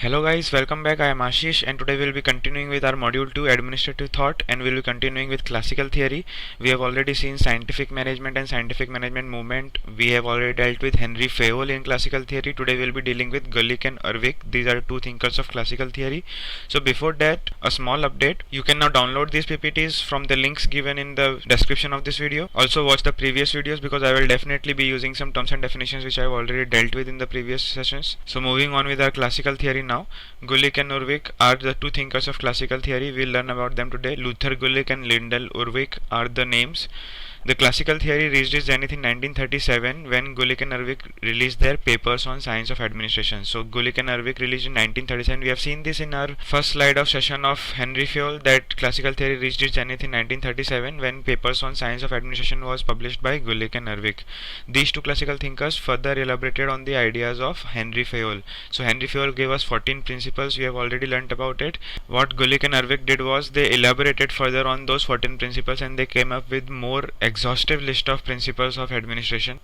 Hello guys, welcome back. I am Ashish and today we'll be continuing with our module 2 administrative thought and we'll be continuing with classical theory. We have already seen scientific management and scientific management movement. We have already dealt with Henry Fayol in classical theory. Today we'll be dealing with Gulick and Urwick. These are two thinkers of classical theory. So before that, a small update. You can now download these PPTs from the links given in the description of this video. Also watch the previous videos because I will definitely be using some terms and definitions which I have already dealt with in the previous sessions. So moving on with our classical theory now. Gulick and Urwick are the two thinkers of classical theory. We'll learn about them today. Luther Gulick and Lyndall Urwick are the names. The classical theory reached its zenith in 1937 when Gulick and Urwick released their papers on science of administration. So Gulick and Urwick released in 1937. We have seen this in our first slide of session of Henry Fayol that classical theory reached its zenith in 1937 when papers on science of administration was published by Gulick and Urwick. These two classical thinkers further elaborated on the ideas of Henry Fayol. So Henry Fayol gave us 14 principles. We have already learnt about it. What Gulick and Urwick did was they elaborated further on those 14 principles and they came up with more exhaustive list of principles of administration.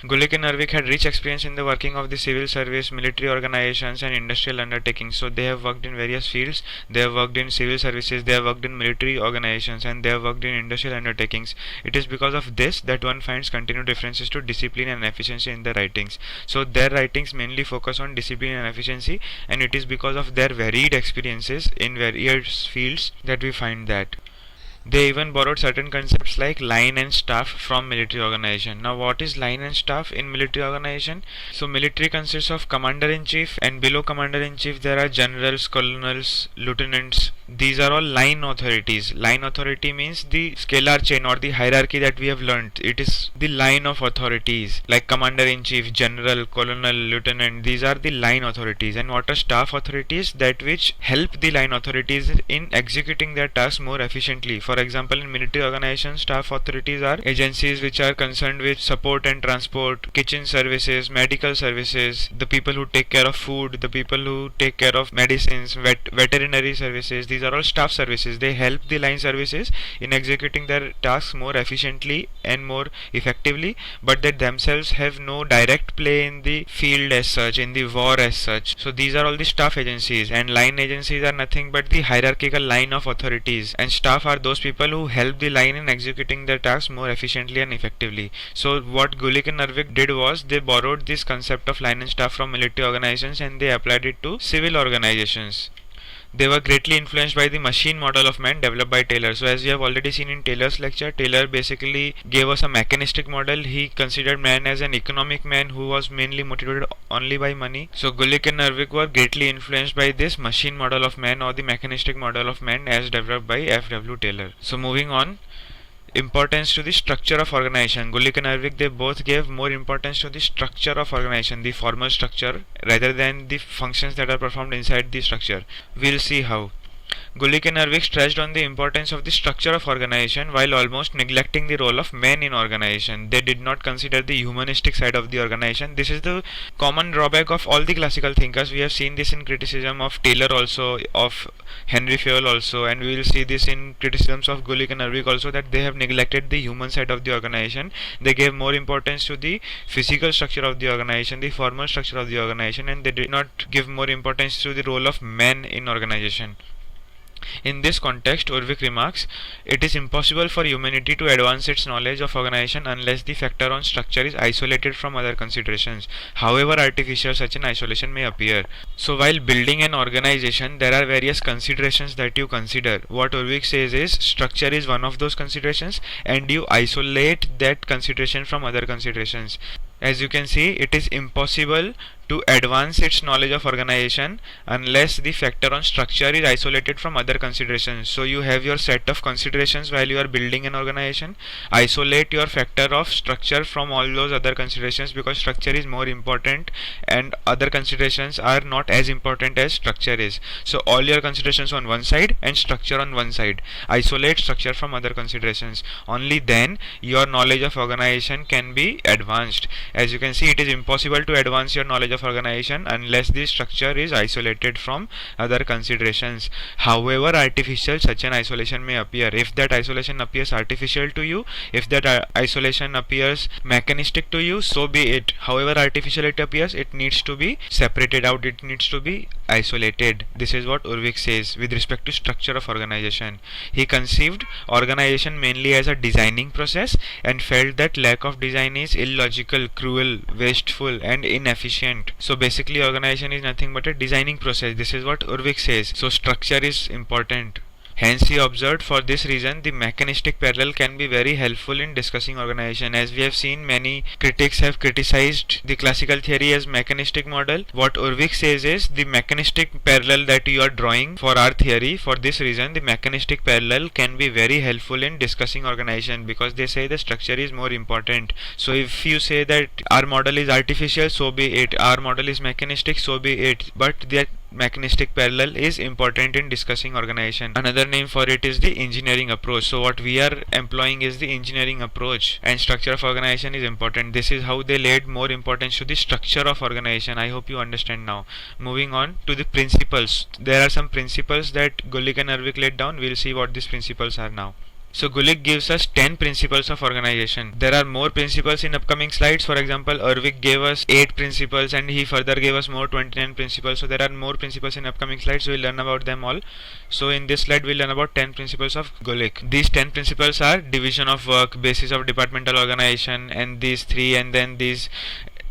Gulick and Urwick had rich experience in the working of the civil service, military organizations and industrial undertakings. So they have worked in various fields. They have worked in civil services, they have worked in military organizations and they have worked in industrial undertakings. It is because of this that one finds continued references to discipline and efficiency in their writings. So their writings mainly focus on discipline and efficiency, and it is because of their varied experiences in various fields that we find that. They even borrowed certain concepts like line and staff from military organization. Now what is line and staff in military organization? So military consists of commander-in-chief and below commander-in-chief there are generals, colonels, lieutenants. These are all line authorities. Line authority means the scalar chain or the hierarchy that we have learnt. It is the line of authorities like commander-in-chief, general, colonel, lieutenant. These are the line authorities. And what are staff authorities? That which help the line authorities in executing their tasks more efficiently. For example, in military organizations, staff authorities are agencies which are concerned with support and transport, kitchen services, medical services, the people who take care of food, the people who take care of medicines, veterinary services. These are all staff services. They help the line services in executing their tasks more efficiently and more effectively, but they themselves have no direct play in the field as such, in the war as such. So these are all the staff agencies, and line agencies are nothing but the hierarchical line of authorities, and staff are those people who help the line in executing their tasks more efficiently and effectively. So what Gulick and Urwick did was they borrowed this concept of line and staff from military organizations and they applied it to civil organizations. They were greatly influenced by the machine model of man developed by Taylor. So as we have already seen in Taylor's lecture, Taylor basically gave us a mechanistic model. He considered man as an economic man who was mainly motivated only by money. So Gulick and Urwick were greatly influenced by this machine model of man or the mechanistic model of man as developed by F.W. Taylor. So moving on. Importance to the structure of organization. Gulick and Urwick, they both gave more importance to the structure of organization, the formal structure, rather than the functions that are performed inside the structure. We'll see how. Gulick and Urwick stressed on the importance of the structure of organization while almost neglecting the role of men in organization. They did not consider the humanistic side of the organization. This is the common drawback of all the classical thinkers. We have seen this in criticism of Taylor also, of Henry Fayol also, and we will see this in criticisms of Gulick and Urwick also, that they have neglected the human side of the organization. They gave more importance to the physical structure of the organization, the formal structure of the organization, and they did not give more importance to the role of men in organization. In this context, Urwick remarks, it is impossible for humanity to advance its knowledge of organization unless the factor on structure is isolated from other considerations, however artificial such an isolation may appear. So while building an organization, there are various considerations that you consider. What Urwick says is, structure is one of those considerations and you isolate that consideration from other considerations. As you can see, it is impossible to advance its knowledge of organization unless the factor on structure is isolated from other considerations. So you have your set of considerations while you are building an organization. Isolate your factor of structure from all those other considerations because structure is more important and other considerations are not as important as structure is. So all your considerations on one side and structure on one side. Isolate structure from other considerations. Only then your knowledge of organization can be advanced. As you can see, it is impossible to advance your knowledge of organization unless the structure is isolated from other considerations. However artificial such an isolation may appear, if that isolation appears artificial to you, if that isolation appears mechanistic to you, so be it. However artificial it appears, it needs to be separated out, it needs to be isolated. This is what Urwick says with respect to structure of organization. He conceived organization mainly as a designing process and felt that lack of design is illogical, cruel, wasteful and inefficient. So basically organization is nothing but a designing process. This is what Urwick says. So structure is important. Hence he observed, for this reason the mechanistic parallel can be very helpful in discussing organization. As we have seen, many critics have criticized the classical theory as mechanistic model. What Urwick says is the mechanistic parallel that you are drawing for our theory, for this reason the mechanistic parallel can be very helpful in discussing organization, because they say the structure is more important. So if you say that our model is artificial, so be it. Our model is mechanistic, so be it. But the mechanistic parallel is important in discussing organization. Another name for it is the engineering approach. So what we are employing is the engineering approach, and structure of organization is important. This is how they laid more importance to the structure of organization. I hope you understand now. Moving on to the principles. There are some principles that Gulick and Urwick laid down. We'll see what these principles are now. So Gulick gives us 10 principles of organization. There are more principles in upcoming slides. For example, Urwick gave us 8 principles and he further gave us more 29 principles. So there are more principles in upcoming slides. We'll learn about them all. So in this slide we'll learn about 10 principles of Gulick. These 10 principles are division of work, basis of departmental organization, and these 3, and then these.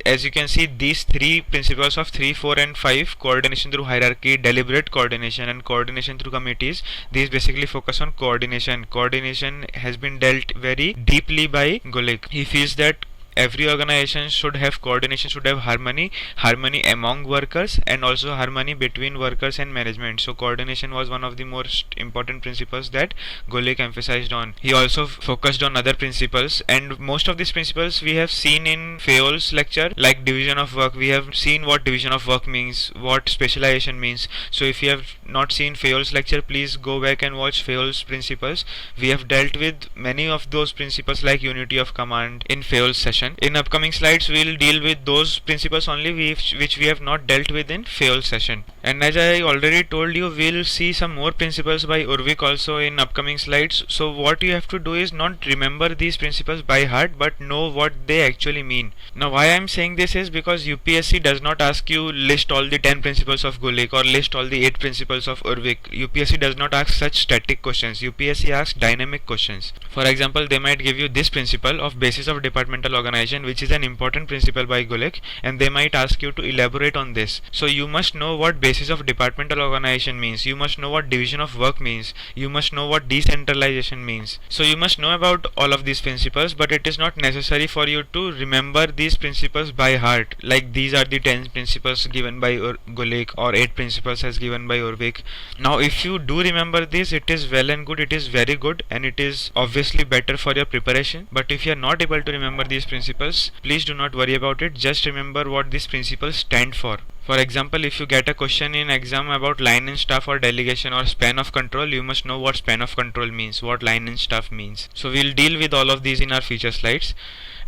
As you can see, these 3 principles of 3, 4 and 5, coordination through hierarchy, deliberate coordination and coordination through committees, these basically focus on coordination. Coordination has been dealt very deeply by Gulick. He feels that every organization should have coordination, should have harmony among workers and also harmony between workers and management. So coordination was one of the most important principles that Gulick emphasized on. He also focused on other principles, and most of these principles we have seen in Fayol's lecture, like division of work. We have seen what division of work means, what specialization means. So if you have not seen Fayol's lecture, please go back and watch Fayol's principles. We have dealt with many of those principles like unity of command in Fayol's session. In upcoming slides we will deal with those principles only which we have not dealt with in Fayol's session. And as I already told you, we will see some more principles by Urwick also in upcoming slides. So what you have to do is not remember these principles by heart, but know what they actually mean. Now why I am saying this is because UPSC does not ask you list all the 10 principles of Gulick or list all the 8 principles of Urwick. UPSC does not ask such static questions. UPSC asks dynamic questions. For example, they might give you this principle of basis of departmental organization, which is an important principle by Gulick, and they might ask you to elaborate on this. So you must know what basis of departmental organization means. You must know what division of work means. You must know what decentralization means. So you must know about all of these principles, but it is not necessary for you to remember these principles by heart. Like these are the 10 principles given by Gulick or 8 principles as given by Urwick. Now if you do remember this, it is well and good, it is very good, and it is obviously better for your preparation. But if you are not able to remember these principles, please do not worry about it. Just remember what these principles stand for. For example, if you get a question in exam about line and staff or delegation or span of control, you must know what span of control means, what line and staff means. So we'll deal with all of these in our future slides.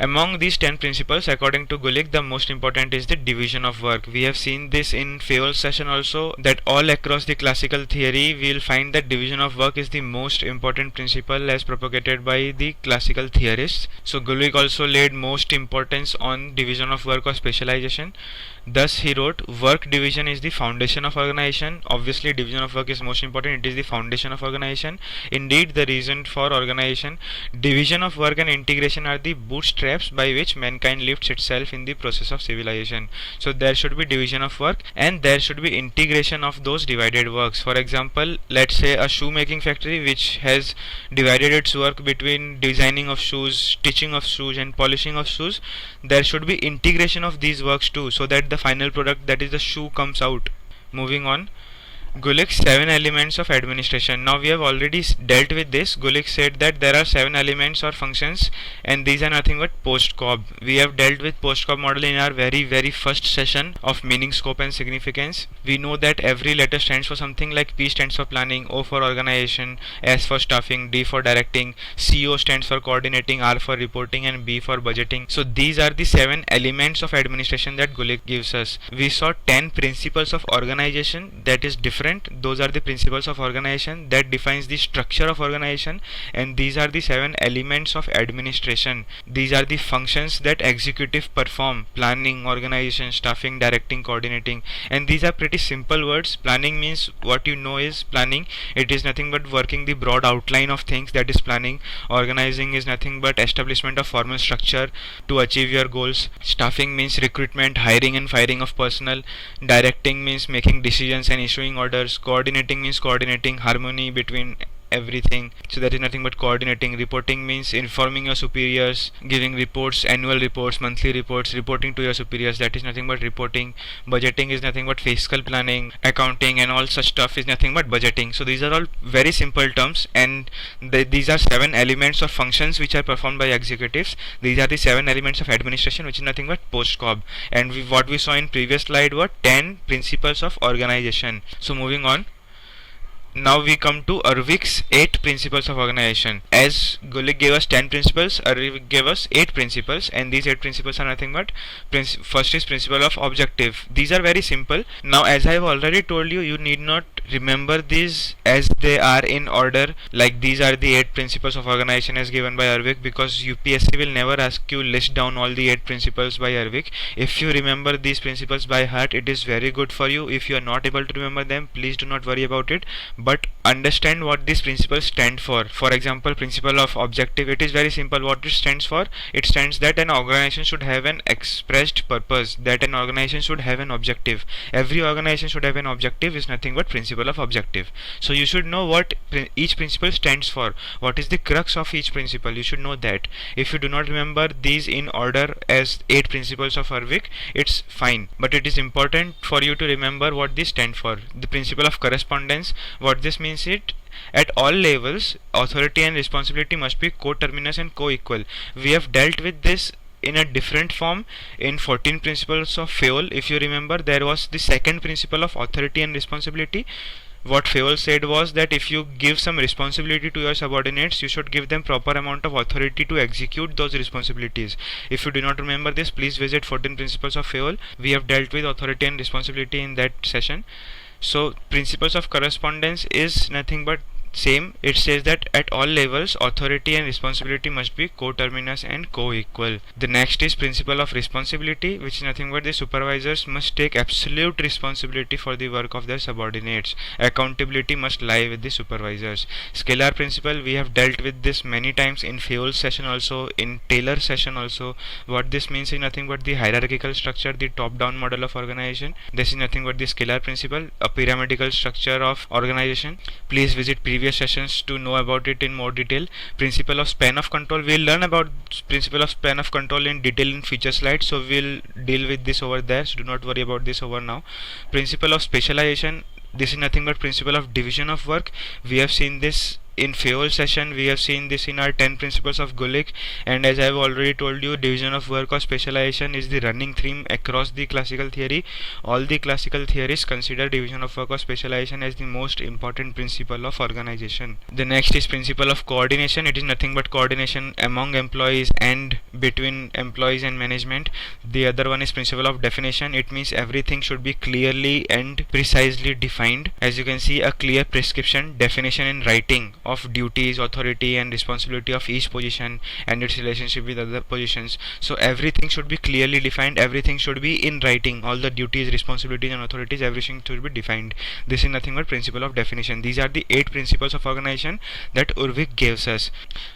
Among these 10 principles, according to Gulick, the most important is the division of work. We have seen this in Fayol's session also, that all across the classical theory we will find that division of work is the most important principle as propagated by the classical theorists. So Gulick also laid most importance on division of work or specialization. Thus he wrote, work division is the foundation of organization. Obviously division of work is most important, it is the foundation of organization. Indeed the reason for organization. Division of work and integration are the bootstraps by which mankind lifts itself in the process of civilization. So there should be division of work and there should be integration of those divided works. For example, let's say a shoemaking factory which has divided its work between designing of shoes, stitching of shoes and polishing of shoes. There should be integration of these works too, so that the final product, that is the shoe, comes out. Moving on. Gulick's 7 elements of administration. Now we have already dealt with this. Gulick said that there are 7 elements or functions, and these are nothing but POSDCORB. We have dealt with POSDCORB model in our very first session of meaning, scope and significance. We know that every letter stands for something, like P stands for planning, O for organization, S for staffing, D for directing, CO stands for coordinating, R for reporting and B for budgeting. So these are the 7 elements of administration that Gulick gives us. We saw 10 principles of organization, that is different. Those are the principles of organization that defines the structure of organization, and these are the 7 elements of administration. These are the functions that executive perform: planning, organization, staffing, directing, coordinating. And these are pretty simple words. Planning means what you know is planning. It is nothing but working the broad outline of things, that is planning. Organizing is nothing but establishment of formal structure to achieve your goals. Staffing means recruitment, hiring and firing of personnel. Directing means making decisions and issuing orders. Coordinating means coordinating harmony between everything, so that is nothing but coordinating. Reporting means informing your superiors, giving reports, annual reports, monthly reports, reporting to your superiors, that is nothing but reporting. Budgeting is nothing but fiscal planning. Accounting and all such stuff is nothing but budgeting. So these are all very simple terms, and these are 7 elements or functions which are performed by executives. These are the 7 elements of administration, which is nothing but POSDCORB. And what we saw in previous slide were 10 principles of organization. So moving on, now we come to Urwick's 8 principles of organization. As Gulick gave us 10 principles, Urwick gave us 8 principles, and these 8 principles are nothing but first is principle of objective. These are very simple. Now, as I have already told you, you need not remember these as they are in order, like these are the 8 principles of organization as given by Urwick, because UPSC will never ask you list down all the 8 principles by Urwick. If you remember these principles by heart, it is very good for you. If you are not able to remember them, please do not worry about it, but understand what these principles stand for. For example, principle of objective, it is very simple. What it stands for? It stands that an organization should have an expressed purpose, that an organization should have an objective. Every organization should have an objective is nothing but principle of objective. So you should know what each principle stands for, what is the crux of each principle. You should know that. If you do not remember these in order as 8 principles of Urwick, it's fine, but it is important for you to remember what these stand for. The principle of correspondence, what this means, it at all levels authority and responsibility must be coterminous and co-equal. We have dealt with this in a different form in 14 principles of Fayol. If you remember, there was the second principle of authority and responsibility. What Fayol said was that if you give some responsibility to your subordinates, you should give them proper amount of authority to execute those responsibilities. If you do not remember this, please visit 14 principles of Fayol. We have dealt with authority and responsibility in that session. So principles of correspondence is nothing but same. It says that at all levels authority and responsibility must be coterminous and co-equal. The next is principle of responsibility, which is nothing but the supervisors must take absolute responsibility for the work of their subordinates. Accountability must lie with the supervisors. Scalar principle, we have dealt with this many times in Fayol's session also, in Taylor's session also. What this means is nothing but the hierarchical structure, the top-down model of organization. This is nothing but the scalar principle, a pyramidal structure of organization. Please visit previous sessions to know about it in more detail. Principle of span of control, we'll learn about principle of span of control in detail in future slides, so we'll deal with this over there, so do not worry about this over now. Principle of specialization, this is nothing but principle of division of work. We have seen this in Fayol's session, we have seen this in our 10 principles of Gulick, and as I have already told you, division of work or specialization is the running theme across the classical theory. All the classical theories consider division of work or specialization as the most important principle of organization. The next is principle of coordination. It is nothing but coordination among employees and between employees and management. The other one is principle of definition. It means everything should be clearly and precisely defined. As you can see, a clear prescription, definition in writing of duties, authority and responsibility of each position and its relationship with other positions. So everything should be clearly defined, everything should be in writing, all the duties, responsibilities and authorities, everything should be defined. This is nothing but principle of definition. These are the 8 principles of organization that Urwick gives us.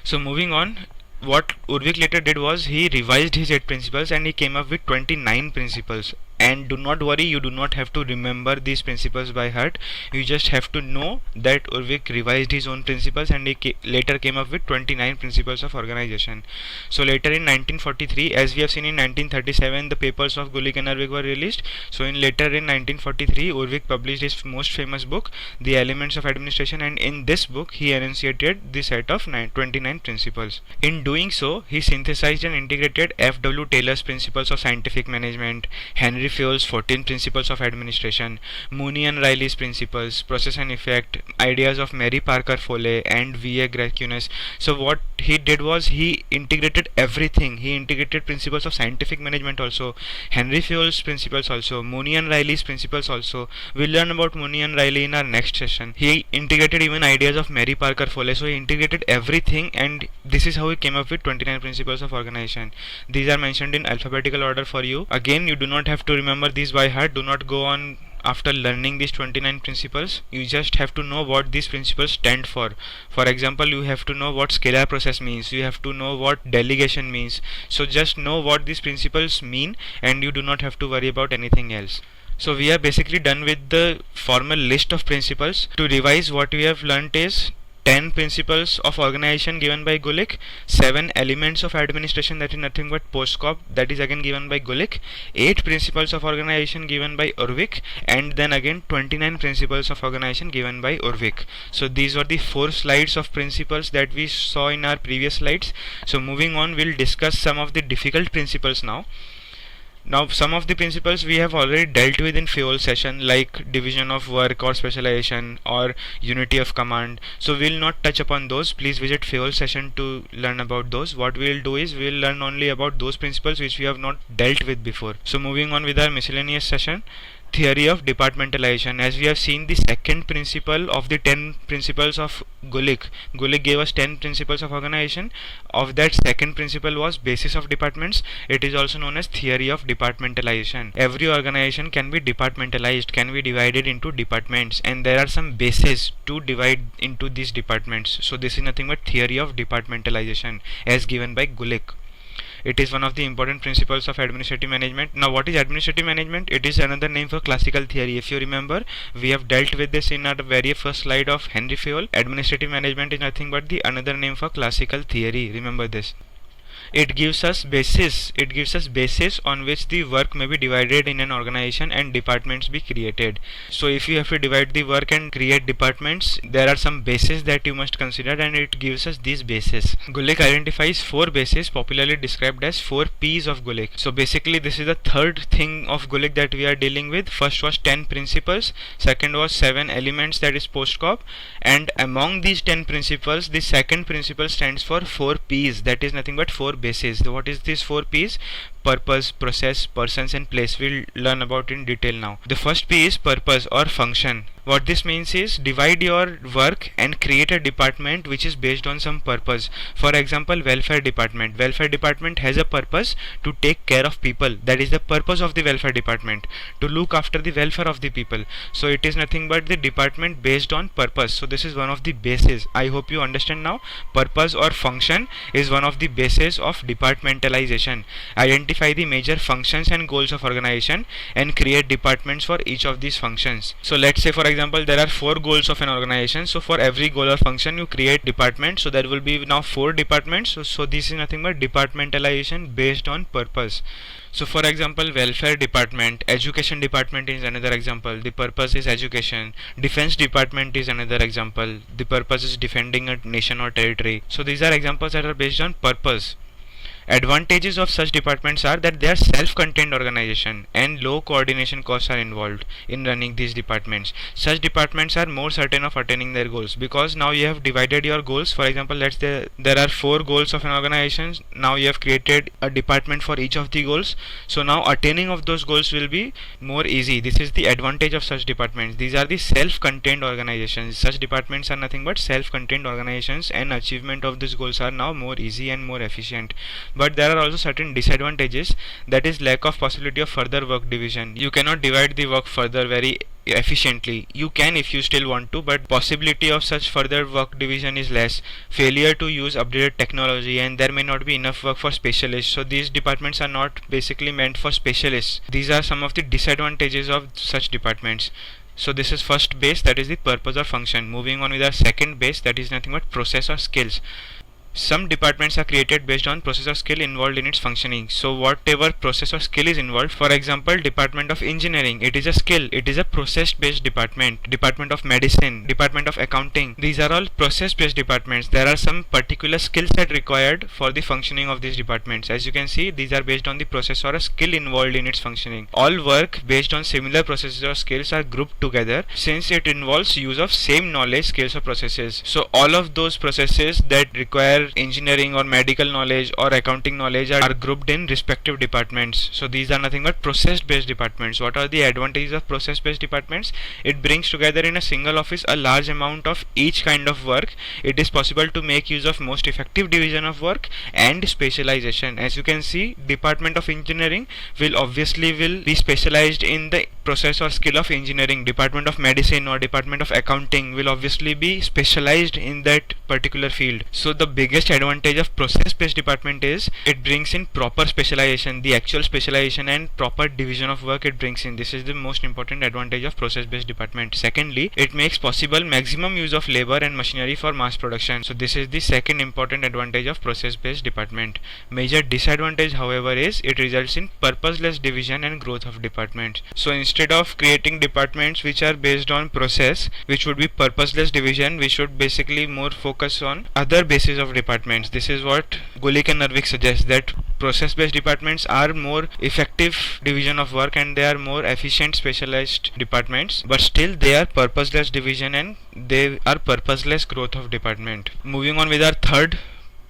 So moving on, what Urwick later did was he revised his 8 principles and he came up with 29 principles. And do not worry, you do not have to remember these principles by heart. You just have to know that Urwick revised his own principles and he later came up with 29 principles of organization. So later in 1943, as we have seen in 1937, the papers of Gulick and Urwick were released. So later in 1943, Urwick published his most famous book, The Elements of Administration, and in this book he enunciated the set of 29 principles. In doing so, he synthesized and integrated F.W. Taylor's principles of scientific management, Henry Fayol's 14 principles of administration, Mooney and Riley's principles, process and effect, ideas of Mary Parker Foley and V.A. Gracchus. So what he did was he integrated everything. He integrated principles of scientific management also, Henry Fayol's principles also, Mooney and Riley's principles also. We'll learn about Mooney and Riley in our next session. He integrated even ideas of Mary Parker Foley. So he integrated everything, and this is how he came up with 29 principles of organization. These are mentioned in alphabetical order for you. Again, you do not have to remember these by heart. Do not go on after learning these 29 principles. You just have to know what these principles stand for. For example, you have to know what scalar process means. You have to know what delegation means. So just know what these principles mean, and you do not have to worry about anything else. So we are basically done with the formal list of principles. To revise, what we have learnt is 10 principles of organization given by Gulick, 7 elements of administration, that is nothing but POSDCORB, that is again given by Gulick, 8 principles of organization given by Urwick, and then again 29 principles of organization given by Urwick. So these were the 4 slides of principles that we saw in our previous slides. So moving on, we'll discuss some of the difficult principles now. Now, some of the principles we have already dealt with in Fayol session, like division of work or specialization or unity of command. So we will not touch upon those. Please visit Fayol session to learn about those. What we will do is we will learn only about those principles which we have not dealt with before. So moving on with our miscellaneous session. Theory of departmentalization. As we have seen, the second principle of the 10 principles of Gulick. Gulick gave us 10 principles of organization. Of that, second principle was basis of departments. It is also known as theory of departmentalization. Every organization can be departmentalized, can be divided into departments, and there are some bases to divide into these departments. So this is nothing but theory of departmentalization as given by Gulick. It is one of the important principles of administrative management. Now, what is administrative management? It is another name for classical theory. If you remember, we have dealt with this in our very first slide of Henry Fayol. Administrative management is nothing but the another name for classical theory. Remember this. It gives us basis on which the work may be divided in an organization and departments be created. So if you have to divide the work and create departments, there are some bases that you must consider, and it gives us these bases. Gulick identifies 4 bases, popularly described as 4 P's of Gulick. So basically this is the third thing of Gulick that we are dealing with. First was 10 principles, second was 7 elements, that is POSDCORB, and among these 10 principles, the second principle stands for 4 P's, that is nothing but 4 bases. So what is these 4 P's? Purpose, process, persons, and place. We'll learn about in detail now. The first P is purpose or function. What this means is divide your work and create a department which is based on some purpose. For example, welfare department. Welfare department has a purpose to take care of people. That is the purpose of the welfare department, to look after the welfare of the people. So it is nothing but the department based on purpose. So this is one of the bases. I hope you understand now. Purpose or function is one of the bases of departmentalization. Identify the major functions and goals of organization and create departments for each of these functions. So let's say, for example, there are 4 goals of an organization. So for every goal or function you create department. So there will be now 4 departments. So this is nothing but departmentalization based on purpose. So for example, welfare department, education department is another example. The purpose is education. Defense department is another example. The purpose is defending a nation or territory. So these are examples that are based on purpose. Advantages of such departments are that they are self-contained organization and low coordination costs are involved in running these departments. Such departments are more certain of attaining their goals because now you have divided your goals. For example, let's say there are 4 goals of an organization. Now you have created a department for each of the goals. So now attaining of those goals will be more easy. This is the advantage of such departments. These are the self-contained organizations. Such departments are nothing but self-contained organizations, and achievement of these goals are now more easy and more efficient. but there are also certain disadvantages, that is lack of possibility of further work division. You cannot divide the work further very efficiently. You can if you still want to, but possibility of such further work division is less. Failure to use updated technology, and there may not be enough work for specialists. So these departments are not basically meant for specialists. These are some of the disadvantages of such departments. So this is first base, that is the purpose or function. Moving on with our second base, that is nothing but process or skills. Some departments are created based on process or skill involved in its functioning. So whatever process or skill is involved, for example, Department of Engineering, it is a skill, it is a process based department. Department of Medicine, Department of Accounting, these are all process based departments. There are some particular skill set required for the functioning of these departments. As you can see, these are based on the process or a skill involved in its functioning. All work based on similar processes or skills are grouped together since it involves use of same knowledge, skills or processes. So all of those processes that require engineering or medical knowledge or accounting knowledge are grouped in respective departments. So these are nothing but process based departments. What are the advantages of process based departments? It brings together in a single office a large amount of each kind of work. It is possible to make use of most effective division of work and specialization. As you can see, Department of Engineering will be specialized in the process or skill of engineering. Department of Medicine or Department of Accounting will obviously be specialized in that particular field. So the biggest advantage of process based department is it brings in proper specialization, the actual specialization and proper division of work it brings in. This is the most important advantage of process based department. Secondly, it makes possible maximum use of labor and machinery for mass production. So this is the second important advantage of process based department. Major disadvantage, however, is it results in purposeless division and growth of departments. So instead of creating departments which are based on process, which would be purposeless division, we should basically more focus on other bases of departments. This is what Gulick and Urwick suggests, that process based departments are more effective division of work and they are more efficient specialized departments, but still they are purposeless division and they are purposeless growth of department. Moving on with our third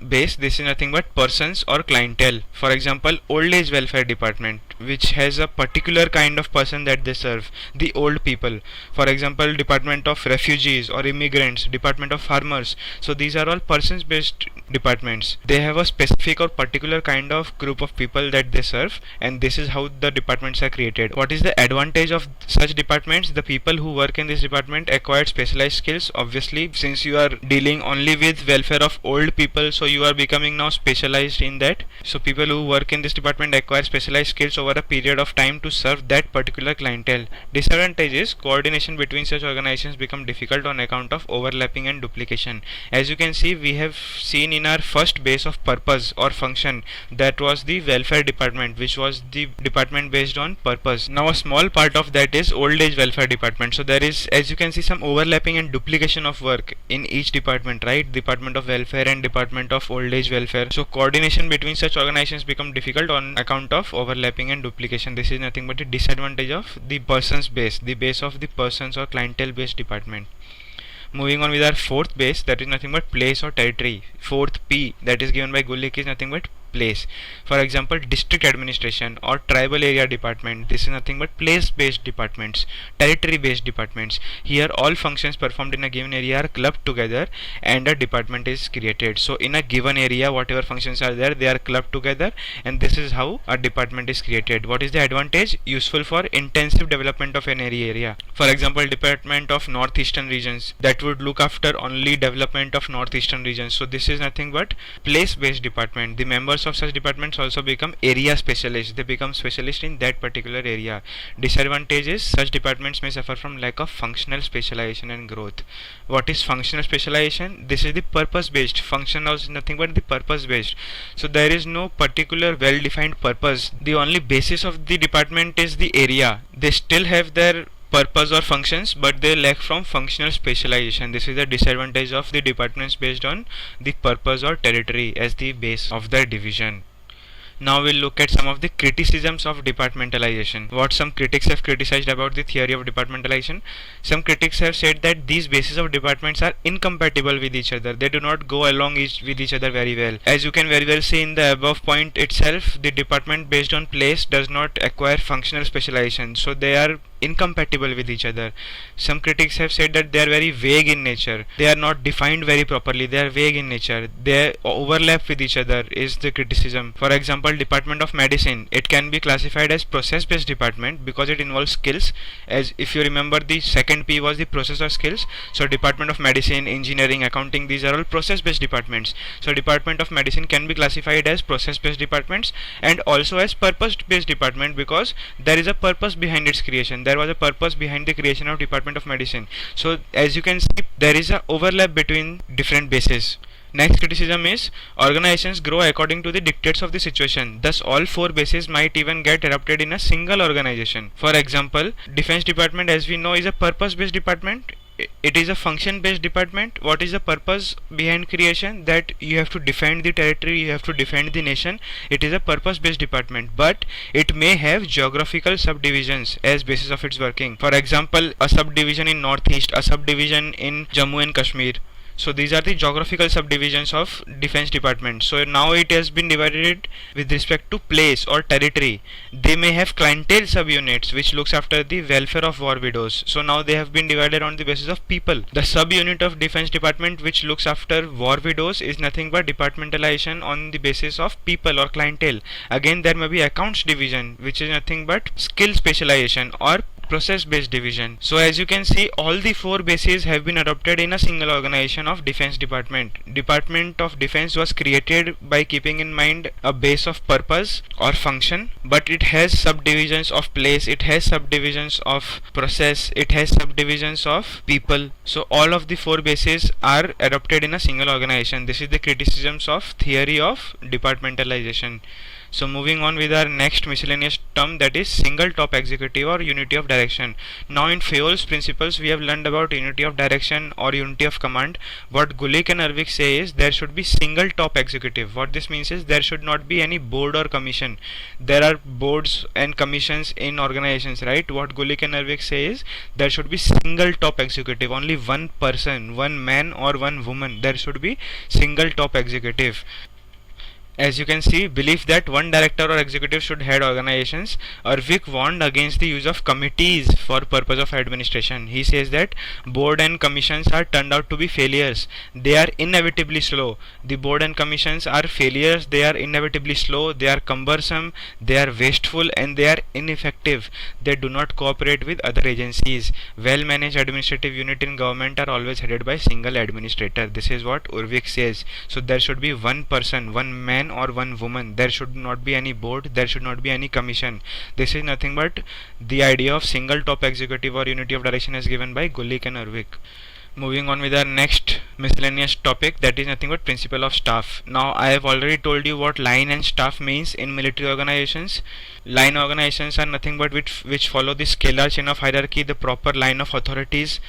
base, this is nothing but persons or clientele. For example, old age welfare department, which has a particular kind of person that they serve, the old people. For example, Department of Refugees or Immigrants, Department of Farmers. So these are all persons based departments. They have a specific or particular kind of group of people that they serve, and this is how the departments are created. What is the advantage of such departments? The people who work in this department acquire specialized skills. Obviously, since you are dealing only with welfare of old people, so you are becoming now specialized in that. So people who work in this department acquire specialized skills over a period of time to serve that particular clientele. Disadvantage is coordination between such organizations become difficult on account of overlapping and duplication. As you can see, we have seen in our first base of purpose or function, that was the welfare department, which was the department based on purpose. Now a small part of that is old age welfare department. So there is, as you can see, some overlapping and duplication of work in each department, right? Department of welfare and Department of old age welfare. So coordination between such organizations become difficult on account of overlapping and duplication. This is nothing but a disadvantage of the persons base, the base of the persons or clientele based department. Moving on with our fourth base, that is nothing but place or territory. Fourth P that is given by Gulick is nothing but place. For example, district administration or tribal area department, this is nothing but place based departments, territory based departments. Here all functions performed in a given area are clubbed together and a department is created. So in a given area, whatever functions are there, they are clubbed together, and this is how a department is created. What is the advantage? Useful for intensive development of an area. For example, Department of Northeastern regions, that would look after only development of northeastern regions. So this is nothing but place based department. The members of such departments also become area specialists. They become specialists in that particular area. Disadvantages: such departments may suffer from lack of functional specialization and growth. What is functional specialization? This is the purpose based. Functional is nothing but the purpose based. So there is no particular well defined purpose. The only basis of the department is the area. They still have their purpose or functions, but they lack from functional specialization. This is the disadvantage of the departments based on the purpose or territory as the base of their division. Now we'll look at some of the criticisms of departmentalization. What some critics have criticized about the theory of departmentalization. Some critics have said that these bases of departments are incompatible with each other. They do not go along with each other very well. As you can very well see in the above point itself, the department based on place does not acquire functional specialization. So they are incompatible with each other. Some critics have said that they are very vague in nature. They are not defined very properly. They are vague in nature. They overlap with each other is the criticism. For example, Department of Medicine, it can be classified as process-based department because it involves skills. As if you remember, the second P was the process or skills. So Department of Medicine, Engineering, Accounting, these are all process-based departments. So Department of Medicine can be classified as process-based departments and also as purpose-based department because there is a purpose behind its creation. There was a purpose behind the creation of Department of Medicine. So as you can see, there is a overlap between different bases. Next criticism is organizations grow according to the dictates of the situation. Thus, all four bases might even get adopted in a single organization. For example, Defense Department, as we know, is a purpose-based department. It is a function-based department. What is the purpose behind creation? That you have to defend the territory, you have to defend the nation. It is a purpose-based department, but it may have geographical subdivisions as basis of its working. For example, a subdivision in Northeast, a subdivision in Jammu and Kashmir. So these are the geographical subdivisions of Defense Department. So now it has been divided with respect to place or territory. They may have clientele subunits which looks after the welfare of war widows. So now they have been divided on the basis of people. The subunit of Defense Department which looks after war widows is nothing but departmentalization on the basis of people or clientele. Again, there may be accounts division which is nothing but skill specialization or process-based division. So as you can see, all the four bases have been adopted in a single organization of Defense Department. Department of Defense was created by keeping in mind a base of purpose or function, but it has subdivisions of place, it has subdivisions of process, it has subdivisions of people. So all of the four bases are adopted in a single organization. This is the criticisms of theory of departmentalization. So moving on with our next miscellaneous term, that is single top executive or unity of direction. Now in Fayol's principles we have learned about unity of direction or unity of command. What Gulick and Urwick say is there should be single top executive. What this means is there should not be any board or commission. There are boards and commissions in organizations, right? What Gulick and Urwick say is there should be single top executive, only one person, one man or one woman. There should be single top executive. As you can see, belief that one director or executive should head organizations. Urwick warned against the use of committees for purpose of administration. He says that board and commissions are turned out to be failures. They are inevitably slow. The board and commissions are failures. They are inevitably slow. They are cumbersome. They are wasteful and they are ineffective. They do not cooperate with other agencies. Well-managed administrative unit in government are always headed by single administrator. This is what Urwick says. So there should be one person, one man or one woman. There should not be any board, there should not be any commission. This is nothing but the idea of single top executive or unity of direction as given by Gulick and Urwick. Moving on with our next miscellaneous topic, that is nothing but principle of staff. Now I have already told you what line and staff means in military organizations. Line organizations are nothing but which follow the scalar chain of hierarchy, the proper line of authorities.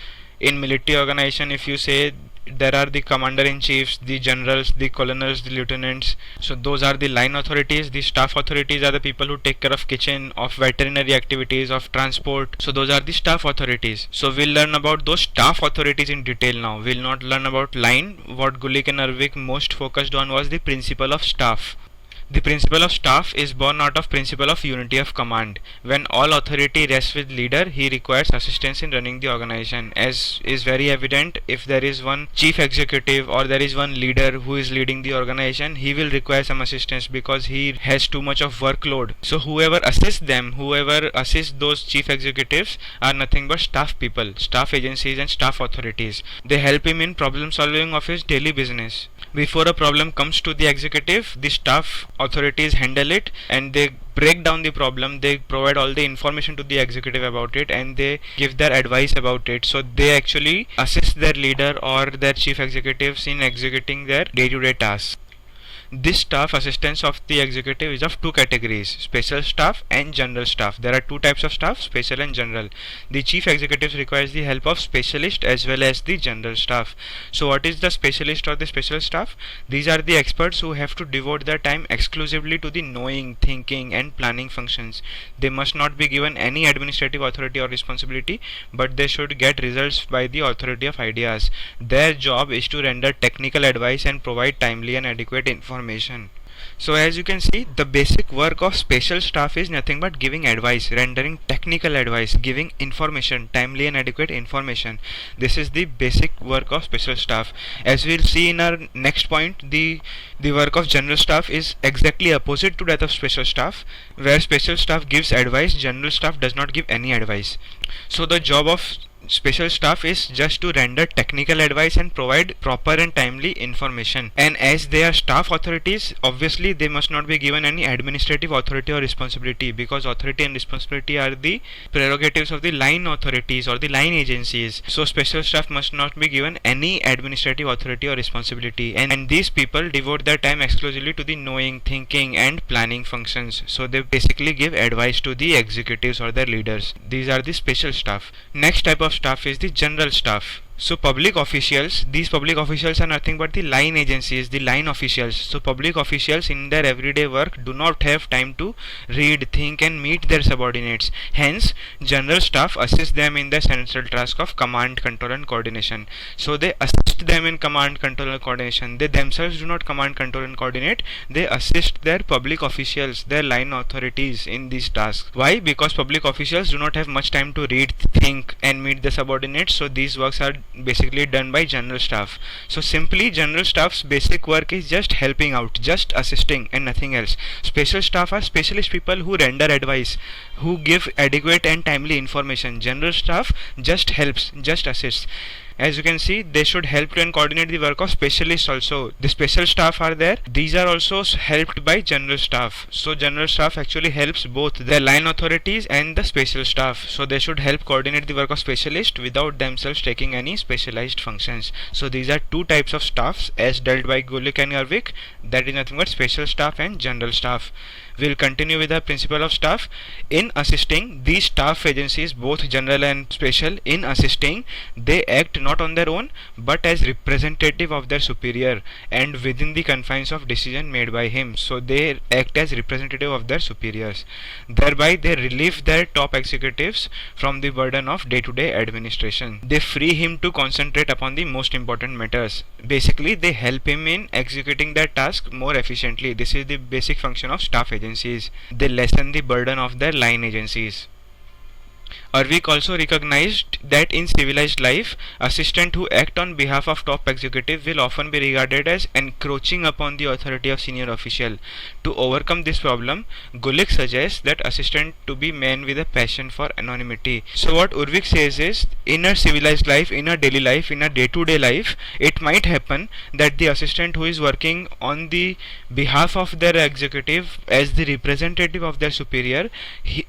In military organization, if you say there are the commander-in-chiefs, the generals, the colonels, the lieutenants. So those are the line authorities. The staff authorities are the people who take care of kitchen, of veterinary activities, of transport. So those are the staff authorities. So we'll learn about those staff authorities in detail now. We'll not learn about line. What Gulick and Urwick most focused on was the principle of staff. The principle of staff is born out of principle of unity of command. When all authority rests with leader, he requires assistance in running the organization. As is very evident, if there is one chief executive or there is one leader who is leading the organization, he will require some assistance because he has too much of workload. So whoever assists them, whoever assists those chief executives are nothing but staff people, staff agencies and staff authorities. They help him in problem solving of his daily business. Before a problem comes to the executive, the staff authorities handle it and they break down the problem. They provide all the information to the executive about it and they give their advice about it. So they actually assist their leader or their chief executives in executing their day-to-day tasks. This staff assistance of the executive is of two categories, special staff and general staff. There are two types of staff, special and general. The chief executive requires the help of specialist as well as the general staff. So what is the specialist or the special staff? These are the experts who have to devote their time exclusively to the knowing, thinking and planning functions. They must not be given any administrative authority or responsibility, but they should get results by the authority of ideas. Their job is to render technical advice and provide timely and adequate information. So as you can see, the basic work of special staff is nothing but giving advice, rendering technical advice, giving information, timely and adequate information. This is the basic work of special staff. As we'll see in our next point, the work of general staff is exactly opposite to that of special staff, where special staff gives advice, general staff does not give any advice. So the job of special staff is just to render technical advice and provide proper and timely information. And as they are staff authorities, obviously they must not be given any administrative authority or responsibility, because authority and responsibility are the prerogatives of the line authorities or the line agencies. So special staff must not be given any administrative authority or responsibility, and these people devote their time exclusively to the knowing, thinking and planning functions. So they basically give advice to the executives or their leaders. These are the special staff. Next type of staff is the general staff. So public officials, these public officials are nothing but the line agencies, the line officials. So public officials in their everyday work do not have time to read, think and meet their subordinates. Hence, general staff assist them in the central task of command, control and coordination. So they assist them in command, control and coordination. They themselves do not command, control and coordinate. They assist their public officials, their line authorities in these tasks. Why? Because public officials do not have much time to read, think and meet the subordinates. So these works are basically done by general staff. So simply general staff's basic work is just helping out, just assisting and nothing else. Special staff are specialist people who render advice, who give adequate and timely information. General staff just helps, just assists. As you can see, they should help to and coordinate the work of specialists also. The special staff are there. These are also helped by general staff. So general staff actually helps both the line authorities and the special staff. So they should help coordinate the work of specialists without themselves taking any specialized functions. So these are two types of staffs as dealt by Gulick and Urwick. That is nothing but special staff and general staff. We'll continue with the principle of staff. In assisting, these staff agencies, both general and special, in assisting, they act not on their own but as representative of their superior and within the confines of decision made by him. So they act as representative of their superiors. Thereby they relieve their top executives from the burden of day-to-day administration. They free him to concentrate upon the most important matters. Basically, they help him in executing their task more efficiently. This is the basic function of staff agencies. They lessen the burden of their line agencies. Urwick also recognized that in civilized life, assistants who act on behalf of top executive will often be regarded as encroaching upon the authority of senior official. To overcome this problem, Gulick suggests that assistant to be men with a passion for anonymity. So what Urwick says is, in a civilized life, in a daily life, in a day-to-day life, it might happen that the assistant who is working on the behalf of their executive as the representative of their superior,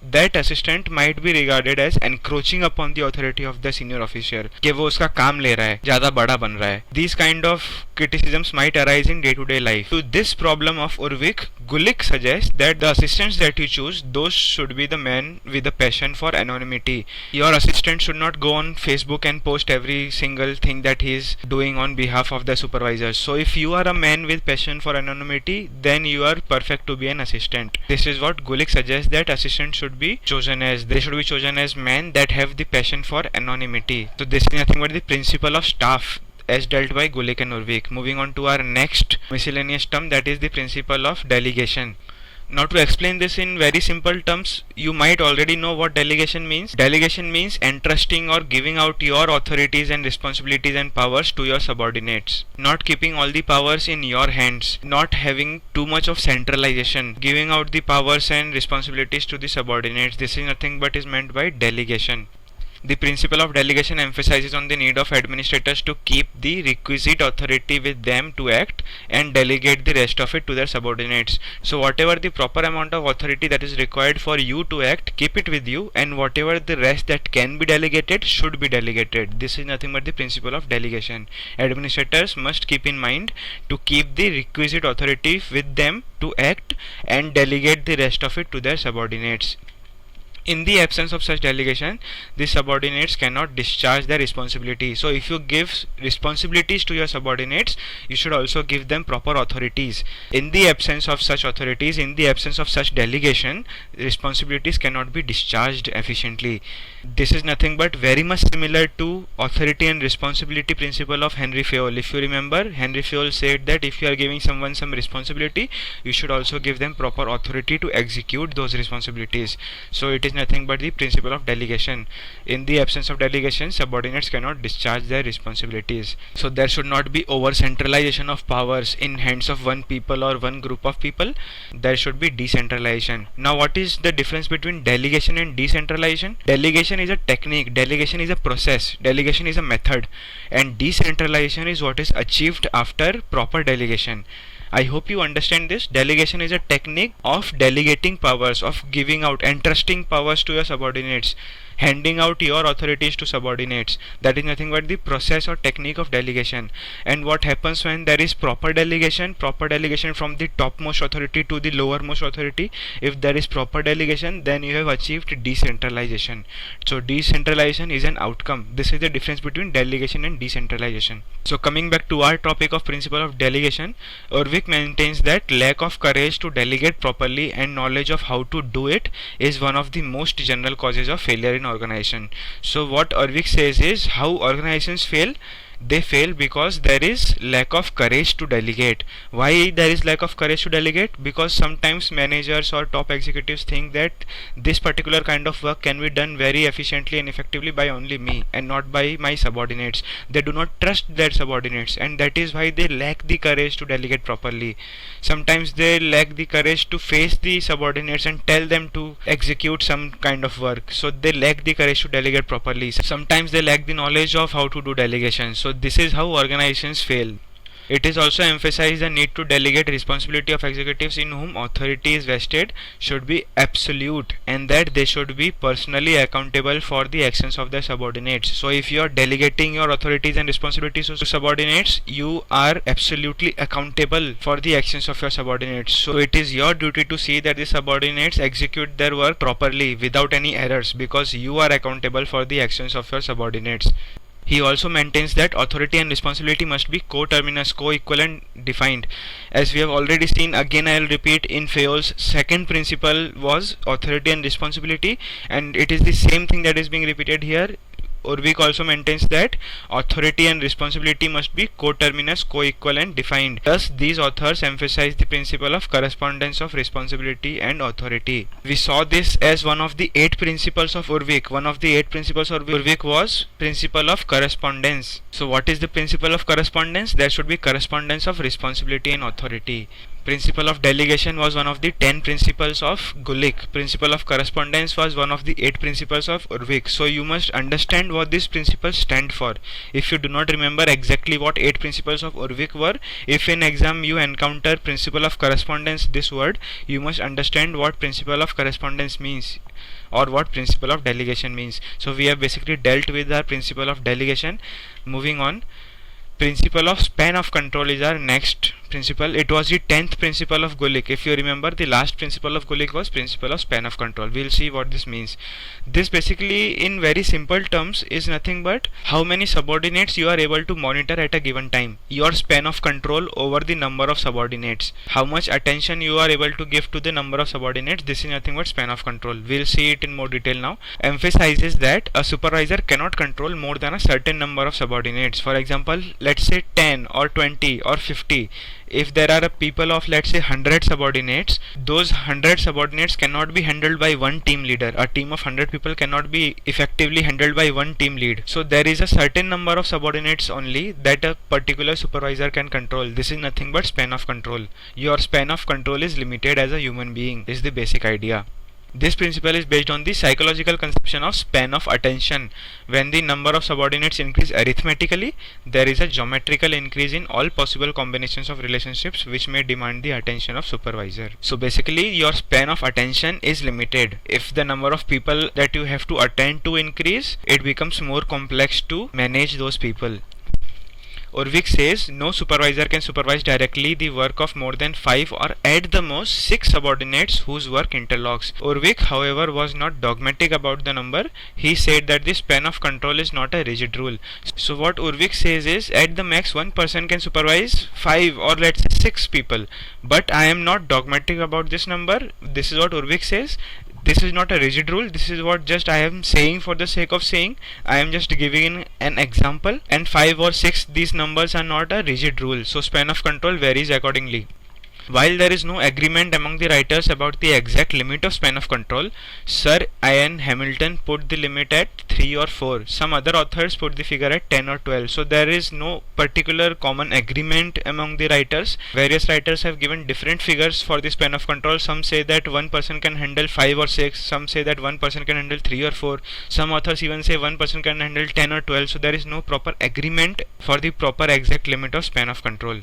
that assistant might be regarded as encroaching upon the authority of the senior officer, कि वो उसका काम ले रहा है, ज़्यादा बड़ा बन रहा है. These kind of criticisms might arise in day-to-day life. To this problem of Urwick, Gulick suggests that the assistants that you choose, those should be the men with a passion for anonymity. Your assistant should not go on Facebook and post every single thing that he is doing on behalf of the supervisor. So if you are a man with passion for anonymity, then you are perfect to be an assistant. This is what Gulick suggests that assistants should be chosen as. They should be chosen as men that have the passion for anonymity. So this is nothing but the principle of staff as dealt by Gulick and Urwick. Moving on to our next miscellaneous term, that is the principle of delegation. Now to explain this in very simple terms, you might already know what delegation means. Delegation means entrusting or giving out your authorities and responsibilities and powers to your subordinates. Not keeping all the powers in your hands, not having too much of centralization, giving out the powers and responsibilities to the subordinates. This is nothing but is meant by delegation. The principle of delegation emphasizes on the need of administrators to keep the requisite authority with them to act and delegate the rest of it to their subordinates. So whatever the proper amount of authority that is required for you to act, keep it with you, and whatever the rest that can be delegated should be delegated. This is nothing but the principle of delegation. Administrators must keep in mind to keep the requisite authority with them to act and delegate the rest of it to their subordinates. In the absence of such delegation, the subordinates cannot discharge their responsibility. So if you give responsibilities to your subordinates, you should also give them proper authorities. In the absence of such authorities, in the absence of such delegation, responsibilities cannot be discharged efficiently. This is nothing but very much similar to authority and responsibility principle of Henry Fayol. If you remember, Henry Fayol said that if you are giving someone some responsibility, you should also give them proper authority to execute those responsibilities. So it is nothing but the principle of delegation. In the absence of delegation, subordinates cannot discharge their responsibilities. So there should not be over centralization of powers in hands of one people or one group of people. There should be decentralization. Now what is the difference between delegation and decentralization? Delegation is a technique, delegation is a process, delegation is a method, and decentralization is what is achieved after proper delegation. I hope you understand this. Delegation is a technique of delegating powers, of giving out, entrusting powers to your subordinates, handing out your authorities to subordinates. That is nothing but the process or technique of delegation. And what happens when there is proper delegation from the topmost authority to the lowermost authority? If there is proper delegation, then you have achieved decentralization. So decentralization is an outcome. This is the difference between delegation and decentralization. So coming back to our topic of principle of delegation, Urwick maintains that lack of courage to delegate properly and knowledge of how to do it is one of the most general causes of failure in organization. So what Urwick says is, how organizations fail? They fail because there is lack of courage to delegate. Why there is lack of courage to delegate? Because sometimes managers or top executives think that this particular kind of work can be done very efficiently and effectively by only me and not by my subordinates. They do not trust their subordinates, and that is why they lack the courage to delegate properly. Sometimes they lack the courage to face the subordinates and tell them to execute some kind of work. So they lack the courage to delegate properly. Sometimes they lack the knowledge of how to do delegation. So this is how organizations fail. It is also emphasized the need to delegate responsibility of executives in whom authority is vested should be absolute, and that they should be personally accountable for the actions of their subordinates. So if you are delegating your authorities and responsibilities to subordinates, you are absolutely accountable for the actions of your subordinates. So it is your duty to see that the subordinates execute their work properly without any errors, because you are accountable for the actions of your subordinates. He also maintains that authority and responsibility must be coterminous, co-equivalent defined. As we have already seen, again I will repeat, in Fayol's second principle was authority and responsibility, and it is the same thing that is being repeated here. Urwick also maintains that authority and responsibility must be coterminous, co-equivalent defined. Thus, these authors emphasize the principle of correspondence of responsibility and authority. We saw this as one of the 8 principles of Urwick. One of the 8 principles of Urwick was principle of correspondence. So what is the principle of correspondence? There should be correspondence of responsibility and authority. Principle of delegation was one of the 10 principles of Gulick. Principle of correspondence was one of the 8 principles of Urwick. So you must understand what these principles stand for. If you do not remember exactly what 8 principles of Urwick were, if in exam you encounter principle of correspondence, this word, you must understand what principle of correspondence means or what principle of delegation means. So we have basically dealt with our principle of delegation. Moving on, principle of span of control is our next principle. It was the 10th principle of Gulick. If you remember, the last principle of Gulick was principle of span of control. We'll see what this means. This basically, in very simple terms, is nothing but how many subordinates you are able to monitor at a given time. Your span of control over the number of subordinates. How much attention you are able to give to the number of subordinates. This is nothing but span of control. We'll see it in more detail now. Emphasizes that a supervisor cannot control more than a certain number of subordinates. For example, let's say 10 or 20 or 50. If there are a people of, let's say, 100 subordinates, those 100 subordinates cannot be handled by one team leader. A team of 100 people cannot be effectively handled by one team lead. So there is a certain number of subordinates only that a particular supervisor can control. This is nothing but span of control. Your span of control is limited as a human being, is the basic idea. This principle is based on the psychological conception of span of attention. When the number of subordinates increase arithmetically, there is a geometrical increase in all possible combinations of relationships which may demand the attention of supervisor. So basically, your span of attention is limited. If the number of people that you have to attend to increase, it becomes more complex to manage those people. Urwick says no supervisor can supervise directly the work of more than 5 or at the most 6 subordinates whose work interlocks. Urwick, however, was not dogmatic about the number. He said that the span of control is not a rigid rule. So what Urwick says is at the max one person can supervise 5 or let's say 6 people. But I am not dogmatic about this number. This is what Urwick says. This is not a rigid rule. This is what just I am saying for the sake of saying. I am just giving an example, and 5 or 6, these numbers are not a rigid rule, so span of control varies accordingly. While there is no agreement among the writers about the exact limit of span of control, Sir Ian Hamilton put the limit at 3 or 4. Some other authors put the figure at 10 or 12. So there is no particular common agreement among the writers. Various writers have given different figures for the span of control. Some say that one person can handle 5 or 6. Some say that one person can handle 3 or 4. Some authors even say one person can handle 10 or 12. So there is no proper agreement for the proper exact limit of span of control.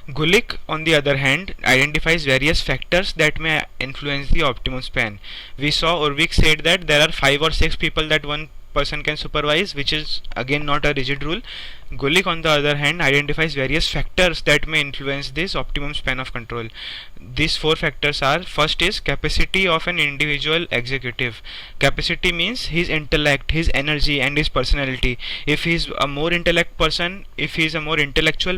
Gulick, on the other hand, identifies various factors that may influence the optimum span. We saw Urwick said that there are 5 or 6 people that one person can supervise, which is again not a rigid rule. Gulick, on the other hand, identifies various factors that may influence this optimum span of control. These 4 factors are: first is capacity of an individual executive. Capacity means his intellect, his energy and his personality. If he is a more intellectual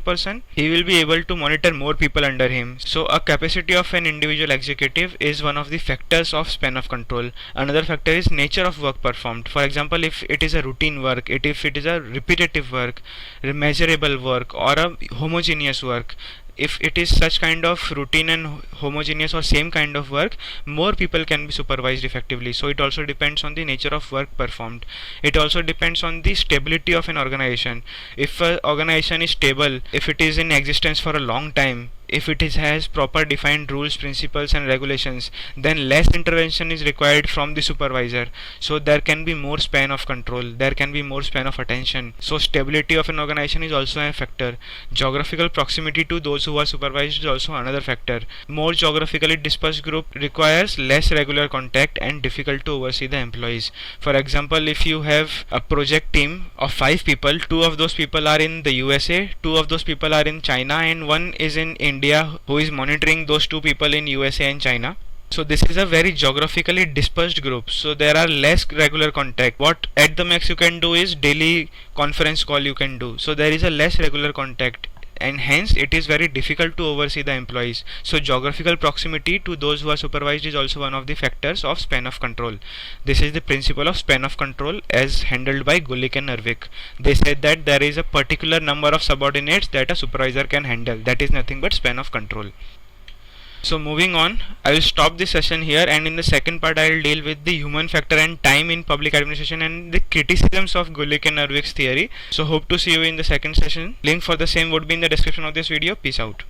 person, he will be able to monitor more people under him. So a capacity of an individual executive is one of the factors of span of control. Another factor is nature of work performed. For example, if it is a routine work, if it is a repetitive work, measurable work, or a homogeneous work, if it is such kind of routine and homogeneous or same kind of work, more people can be supervised effectively. So it also depends on the nature of work performed. It also depends on the stability of an organization. If an organization is stable, if it is in existence for a long time, if it has proper defined rules, principles and regulations, then less intervention is required from the supervisor. So there can be more span of control, there can be more span of attention. So stability of an organization is also a factor. Geographical proximity to those who are supervised is also another factor. More geographically dispersed group requires less regular contact and difficult to oversee the employees. For example, if you have a project team of 5 people, 2 of those people are in the USA, 2 of those people are in China, and 1 is in India who is monitoring those 2 people in USA and China. So this is a very geographically dispersed group. So there are less regular contact. What at the max you can do is daily conference call you can do. So there is a less regular contact, and hence it is very difficult to oversee the employees. So geographical proximity to those who are supervised is also one of the factors of span of control. This is the principle of span of control as handled by Gulick and Urwick. They said that there is a particular number of subordinates that a supervisor can handle. That is nothing but span of control. So moving on, I will stop this session here, and in the second part I will deal with the human factor and time in public administration and the criticisms of Gulick and Urwick's theory. So hope to see you in the second session. Link for the same would be in the description of this video. Peace out.